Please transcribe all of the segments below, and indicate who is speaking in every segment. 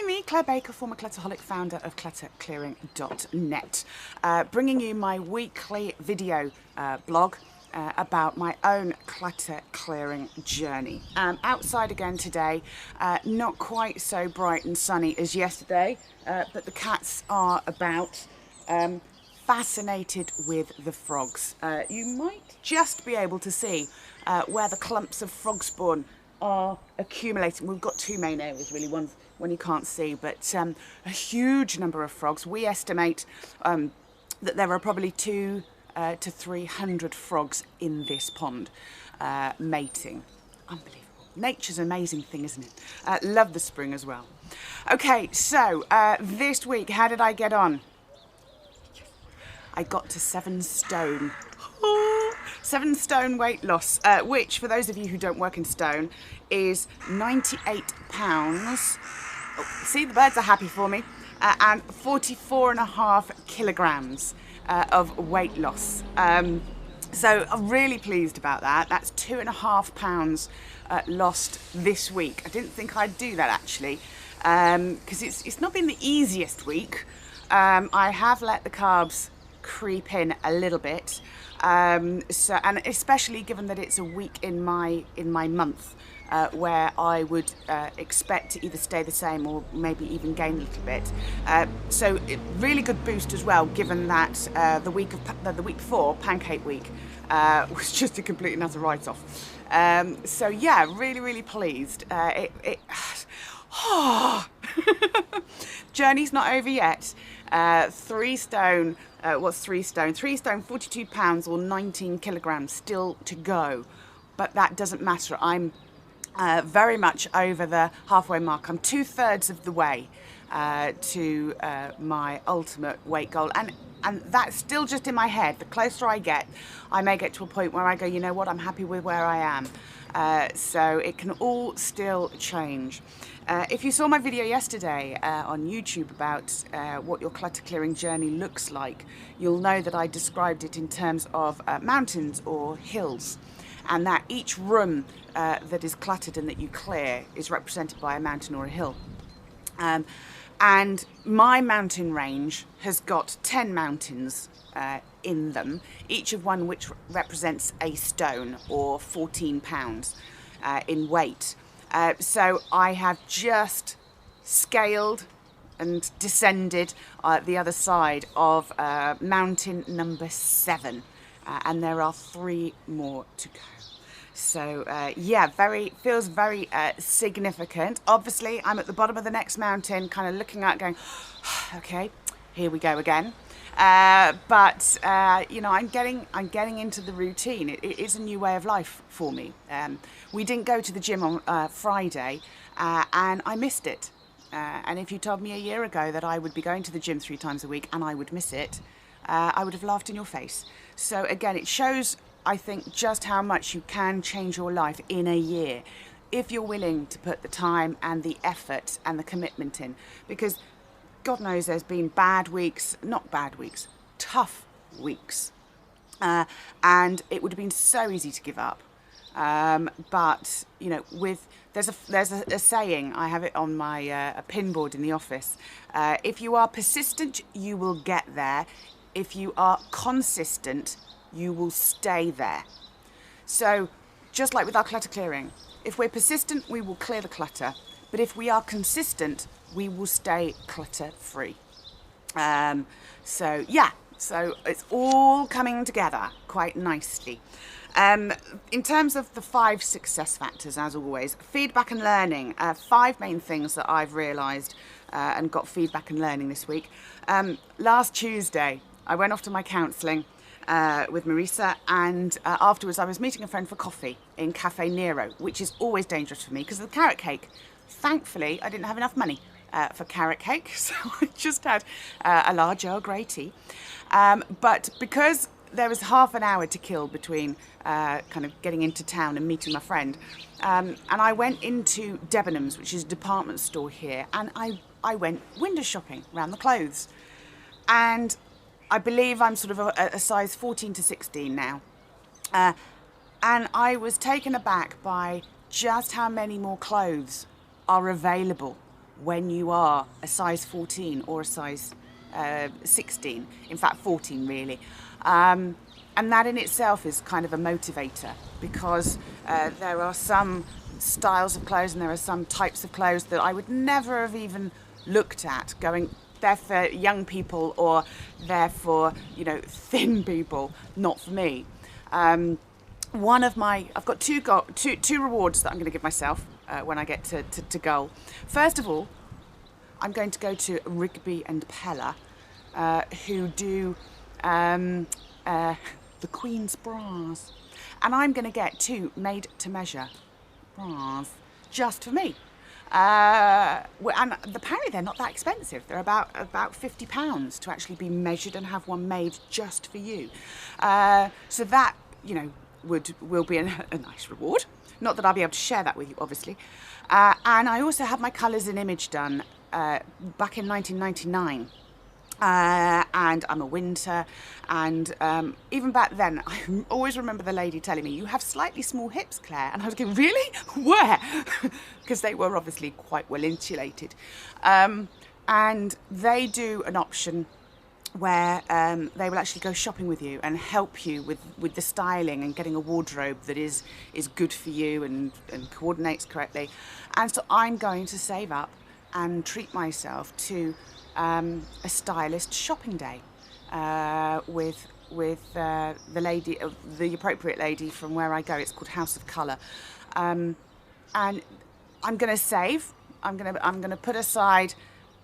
Speaker 1: me, Claire Baker, former Clutterholic, founder of clutterclearing.net, bringing you my weekly video blog about my own clutter clearing journey. Outside again today, not quite so bright and sunny as yesterday, but the cats are about. Fascinated with the frogs. You might just be able to see where the clumps of frog spawn are accumulating. We've got two main areas really, one you can't see, but a huge number of frogs. We estimate that there are probably 200 to 300 frogs in this pond mating. Unbelievable. Nature's an amazing thing, isn't it? Love the spring as well. Okay, so this week, how did I get on? I got to 7 stone. 7 stone weight loss, which, for those of you who don't work in stone, is 98 pounds. Oh, see, the birds are happy for me. And 44.5 kilograms of weight loss. So I'm really pleased about that. That's 2.5 pounds lost this week. I didn't think I'd do that actually, because it's not been the easiest week. I have let the carbs creep in a little bit, and especially given that it's a week in my month where I would expect to either stay the same or maybe even gain a little bit. So really good boost as well, given that the week before, Pancake Week, was just a complete and utter write-off. So yeah, really pleased. Journey's not over yet. 3 stone. What's 3 stone? 3 stone, 42 pounds or 19 kilograms still to go. But that doesn't matter. I'm very much over the halfway mark. I'm 2/3 of the way to my ultimate weight goal. And that's still just in my head. The closer I get, I may get to a point where I go, you know what, I'm happy with where I am. So it can all still change. If you saw my video yesterday on YouTube about what your clutter clearing journey looks like, you'll know that I described it in terms of mountains or hills, and that each room that is cluttered and that you clear is represented by a mountain or a hill. And my mountain range has got 10 mountains in them, each of one which represents a stone or 14 pounds in weight. So I have just scaled and descended the other side of mountain number 7, and there are 3 more to go. So yeah, feels very significant. Obviously, I'm at the bottom of the next mountain, kind of looking out, going, okay, here we go again. But you know, I'm getting into the routine. It is a new way of life for me. We didn't go to the gym on Friday, and I missed it. And if you told me a year ago that I would be going to the gym 3 times a week and I would miss it, I would have laughed in your face. So again, it shows, I think, just how much you can change your life in a year if you're willing to put the time and the effort and the commitment in. Because God knows there's been tough weeks. And it would have been so easy to give up. But, you know, there's a saying, I have it on my a pin board in the office. If you are persistent, you will get there. If you are consistent, you will stay there. So just like with our clutter clearing, if we're persistent, we will clear the clutter. But if we are consistent, we will stay clutter free. So yeah, so it's all coming together quite nicely. In terms of the 5 success factors, as always, feedback and learning, 5 main things that I've realised and got feedback and learning this week. Last Tuesday, I went off to my counselling with Marisa, and afterwards I was meeting a friend for coffee in Cafe Nero, which is always dangerous for me because of the carrot cake. Thankfully, I didn't have enough money for carrot cake, so I just had a large Earl Grey tea. But because there was half an hour to kill between kind of getting into town and meeting my friend, and I went into Debenhams, which is a department store here, and I went window shopping around the clothes. And I believe I'm sort of a size 14 to 16 now. And I was taken aback by just how many more clothes are available when you are a size 14 or a size 16, in fact 14 really. And that in itself is kind of a motivator, because there are some styles of clothes and there are some types of clothes that I would never have even looked at, going, they're for young people or they're for, you know, thin people, not for me. I've got two rewards that I'm going to give myself when I get to goal. First of all, I'm going to go to Rigby and Pella, who do the Queen's bras. And I'm going to get 2 made-to-measure bras just for me. And apparently they're not that expensive. They're about £50 to actually be measured and have one made just for you. So that, you know, will be a nice reward. Not that I'll be able to share that with you, obviously. And I also had my colours and image done back in 1999. And I'm a winter, and even back then I always remember the lady telling me, you have slightly small hips, Claire, and I was going, really? Where? Because they were obviously quite well insulated, and they do an option where they will actually go shopping with you and help you with the styling and getting a wardrobe that is good for you and coordinates correctly. And so I'm going to save up and treat myself to a stylist shopping day with the appropriate lady from where I go. It's called House of Colour, and I'm going to save. I'm going to put aside.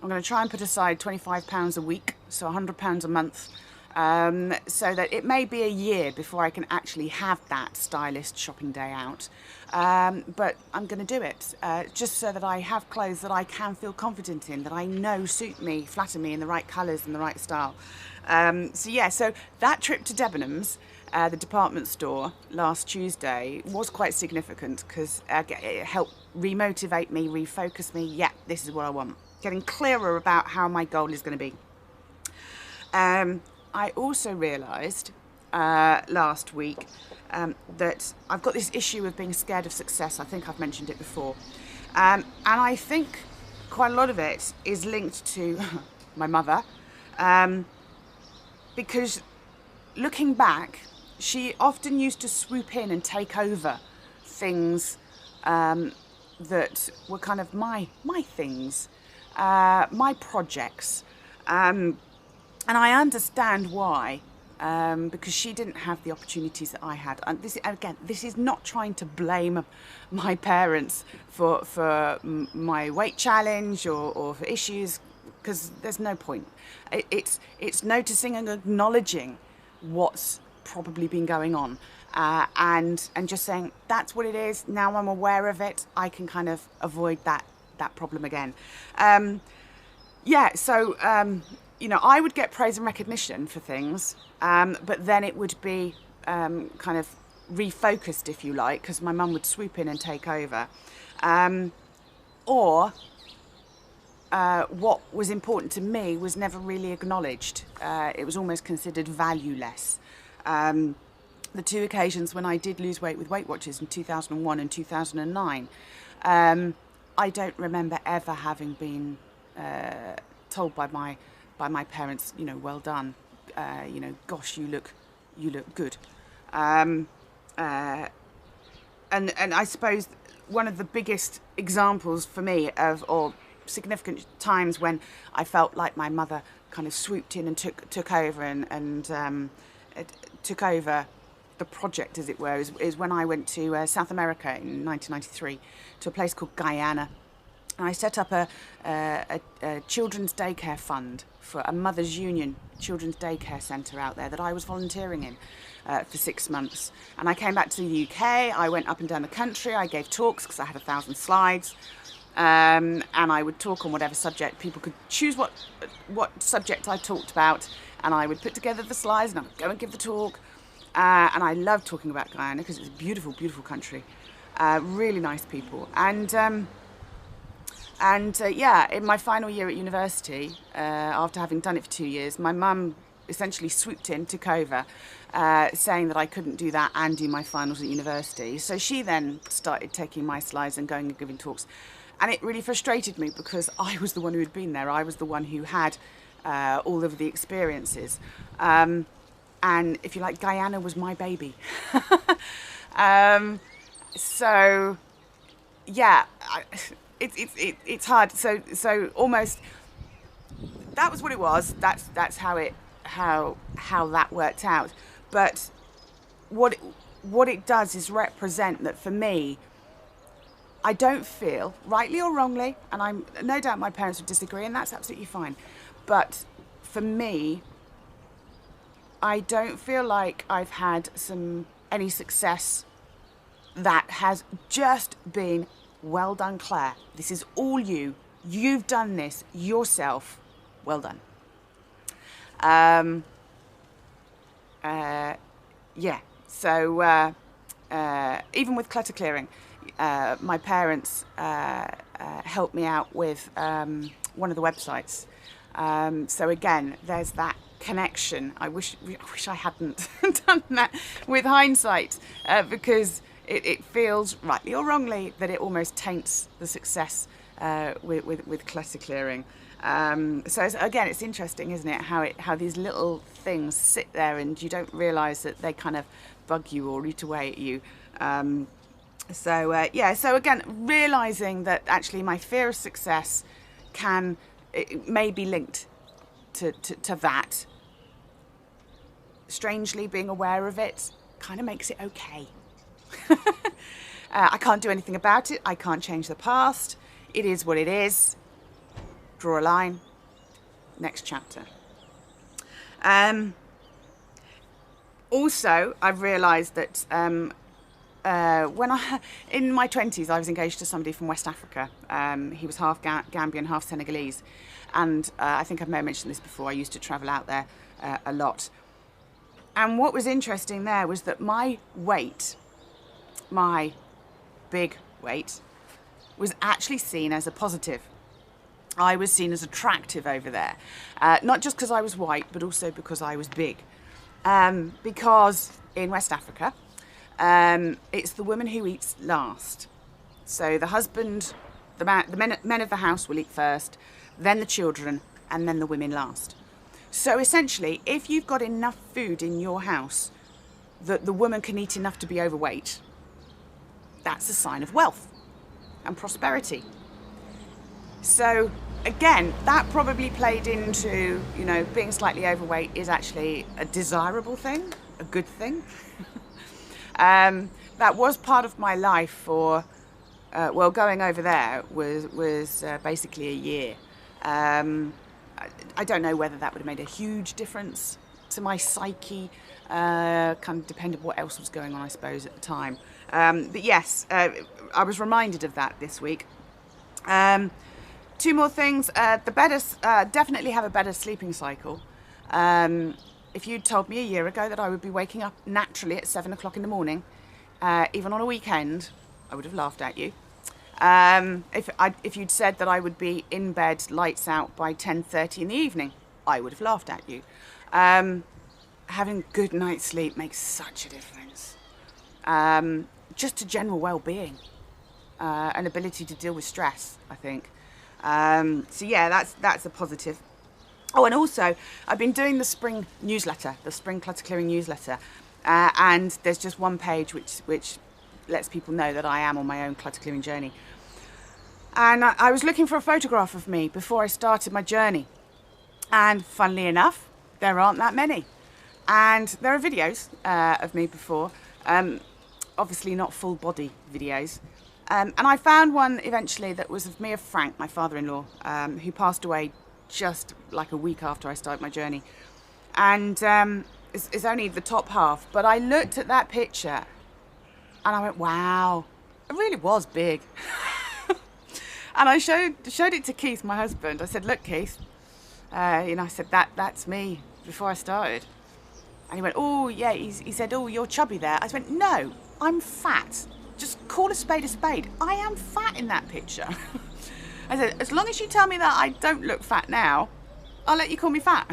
Speaker 1: I'm going to try and put aside £25 a week, so £100 a month, so that it may be a year before I can actually have that stylist shopping day out. But I'm going to do it, just so that I have clothes that I can feel confident in, that I know suit me, flatter me in the right colours and the right style. So that trip to Debenhams, the department store, last Tuesday was quite significant, because it helped remotivate me, refocus me. Yeah, this is what I want. Getting clearer about how my goal is going to be. I also realised last week that I've got this issue of being scared of success. I think I've mentioned it before. And I think quite a lot of it is linked to my mother. Because looking back, she often used to swoop in and take over things that were kind of my things. My projects, and I understand why, because she didn't have the opportunities that I had. And this is not trying to blame my parents for my weight challenge or for issues, because there's no point. It's noticing and acknowledging what's probably been going on, and just saying, that's what it is. Now I'm aware of it, I can kind of avoid that problem again. You know, I would get praise and recognition for things, but then it would be kind of refocused, if you like, because my mum would swoop in and take over. Or what was important to me was never really acknowledged. It was almost considered valueless. The 2 occasions when I did lose weight with Weight Watchers in 2001 and 2009, I don't remember ever having been told by my parents, you know, well done, you know, gosh, you look good. And I suppose one of the biggest examples for me or significant times when I felt like my mother kind of swooped in and took over and took over the project, as it were, is when I went to South America in 1993 to a place called Guyana. And I set up a children's daycare fund for a Mothers Union children's daycare centre out there that I was volunteering in for 6 months. And I came back to the UK, I went up and down the country, I gave talks because I had 1,000 slides. And I would talk on whatever subject. People could choose what subject I talked about, and I would put together the slides and I would go and give the talk. And I love talking about Guyana because it's a beautiful, beautiful country. Really nice people. And in my final year at university, after having done it for 2 years, my mum essentially swooped in, took over, saying that I couldn't do that and do my finals at university. So she then started taking my slides and going and giving talks. And it really frustrated me because I was the one who had been there. I was the one who had all of the experiences. And if you like, Guyana was my baby. So, yeah, it's hard. So almost, that was what it was. That's how that worked out. But what it does is represent that for me, I don't feel, rightly or wrongly, and I'm no doubt my parents would disagree, and that's absolutely fine. But for me, I don't feel like I've had any success that has just been, well done, Claire. This is all you. You've done this yourself. Well done. Yeah. So even with clutter clearing, my parents helped me out with one of the websites. So again, there's that connection. I wish I hadn't done that with hindsight, because it feels, rightly or wrongly, that it almost taints the success with clutter clearing. So again, it's interesting, isn't it, how these little things sit there and you don't realise that they kind of bug you or eat away at you. So again, realising that actually my fear of success may be linked to that. Strangely, being aware of it kind of makes it okay. I can't do anything about it. I can't change the past. It is what it is. Draw a line. Next chapter. Also, I've realised that when in my 20s, I was engaged to somebody from West Africa. He was half Gambian, half Senegalese. And I think I may have mentioned this before. I used to travel out there a lot. And what was interesting there was that my weight, my big weight, was actually seen as a positive. I was seen as attractive over there. Not just because I was white, but also because I was big. Because in West Africa, it's the woman who eats last. So the husband, the men of the house will eat first, then the children, and then the women last. So essentially, if you've got enough food in your house that the woman can eat enough to be overweight, that's a sign of wealth and prosperity. So again, that probably played into, being slightly overweight is actually a desirable thing, a good thing. That was part of my life for, going over there was basically a year. I don't know whether that would have made a huge difference to my psyche, kind of depended on what else was going on, I suppose, at the time. But yes, I was reminded of that this week. Two more things. The better, definitely have a better sleeping cycle. If you'd told me a year ago that I would be waking up naturally at 7 o'clock in the morning, even on a weekend, I would have laughed at you. If you'd said that I would be in bed, lights out by 10:30 in the evening, I would have laughed at you. Having good night's sleep makes such a difference. Just to general well-being, and ability to deal with stress, I think. So yeah, that's a positive. Oh, and also, I've been doing the spring newsletter, the spring clutter clearing newsletter, and there's just one page which lets people know that I am on my own clutter clearing journey. And I was looking for a photograph of me before I started my journey, and funnily enough, there aren't that many. And there are videos of me before, obviously not full body videos. And I found one eventually that was of me of Frank, my father-in-law, who passed away just like a week after I started my journey. And it's only the top half, but I looked at that picture and I went, wow, it really was big. And I showed it to Keith, my husband. I said, look, Keith, I said, that's me before I started. And he went, oh, yeah, he said, oh, you're chubby there. I went, no, I'm fat. Just call a spade a spade. I am fat in that picture. I said, as long as you tell me that I don't look fat now, I'll let you call me fat.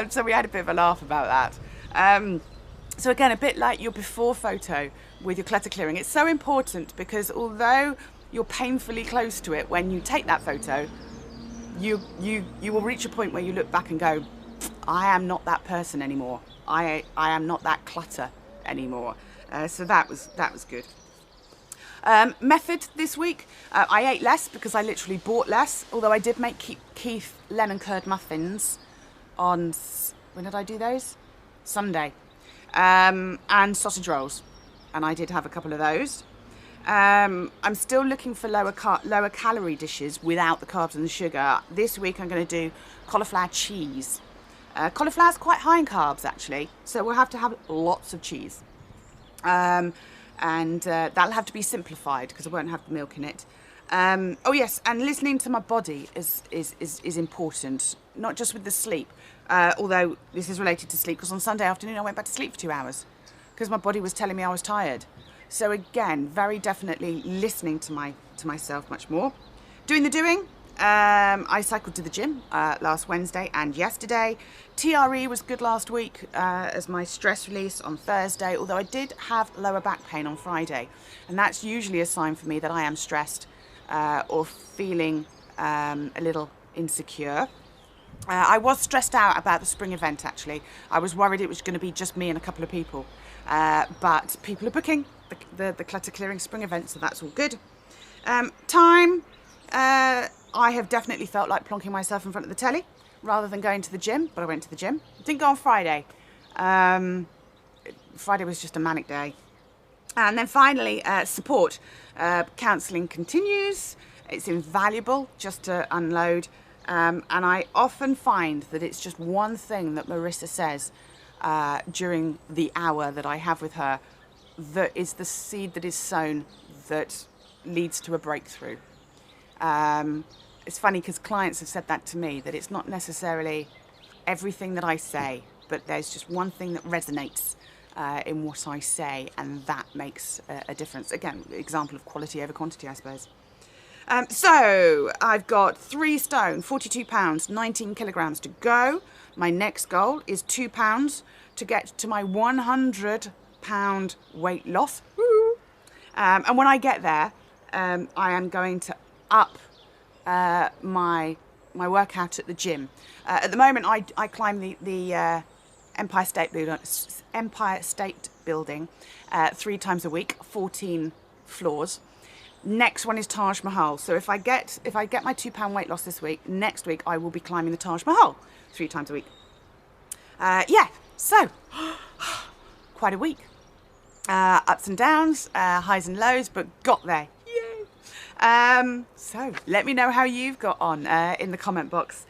Speaker 1: So we had a bit of a laugh about that. So again, a bit like your before photo with your clutter clearing, it's so important because although you're painfully close to it when you take that photo, you will reach a point where you look back and go, I am not that person anymore. I am not that clutter anymore. So that was good. Method this week, I ate less because I literally bought less, although I did make Keith lemon curd muffins on, when did I do those? Sunday. And sausage rolls, and I did have a couple of those. I'm still looking for lower calorie dishes without the carbs and the sugar. This week I'm going to do cauliflower cheese. Cauliflower's quite high in carbs actually, so we'll have to have lots of cheese. And that'll have to be simplified because I won't have the milk in it. Oh yes, and listening to my body is important, not just with the sleep, although this is related to sleep because on Sunday afternoon I went back to sleep for 2 hours because my body was telling me I was tired. So again, very definitely listening to myself much more. Doing the doing. I cycled to the gym last Wednesday and yesterday. TRE was good last week as my stress release on Thursday, although I did have lower back pain on Friday, and that's usually a sign for me that I am stressed or feeling a little insecure. I was stressed out about the spring event actually. I was worried it was going to be just me and a couple of people, but people are booking the Clutter Clearing spring event, so that's all good. Time. I have definitely felt like plonking myself in front of the telly rather than going to the gym, but I went to the gym. Didn't go on Friday. Friday was just a manic day. And then finally, support. Counselling continues. It's invaluable just to unload. And I often find that it's just one thing that Marissa says during the hour that I have with her that is the seed that is sown that leads to a breakthrough. It's funny because clients have said that to me, that it's not necessarily everything that I say, but there's just one thing that resonates in what I say, and that makes a difference. Again, example of quality over quantity, I suppose. So I've got 3 stone, 42 pounds, 19 kilograms to go. My next goal is 2 pounds to get to my 100 pound weight loss. And when I get there, I am going to up my workout at the gym. At the moment, I climb the Empire State Building 3 times a week, 14 floors. Next one is Taj Mahal. So if I get my 2 pound weight loss this week, next week I will be climbing the Taj Mahal 3 times a week. Yeah, so quite a week. Ups and downs, highs and lows, but got there. So let me know how you've got on in the comment box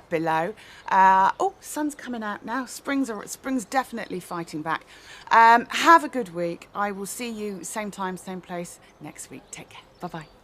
Speaker 1: below. Oh, sun's coming out now. Spring's definitely fighting back. Have a good week. I will see you same time, same place next week. Take care. Bye bye.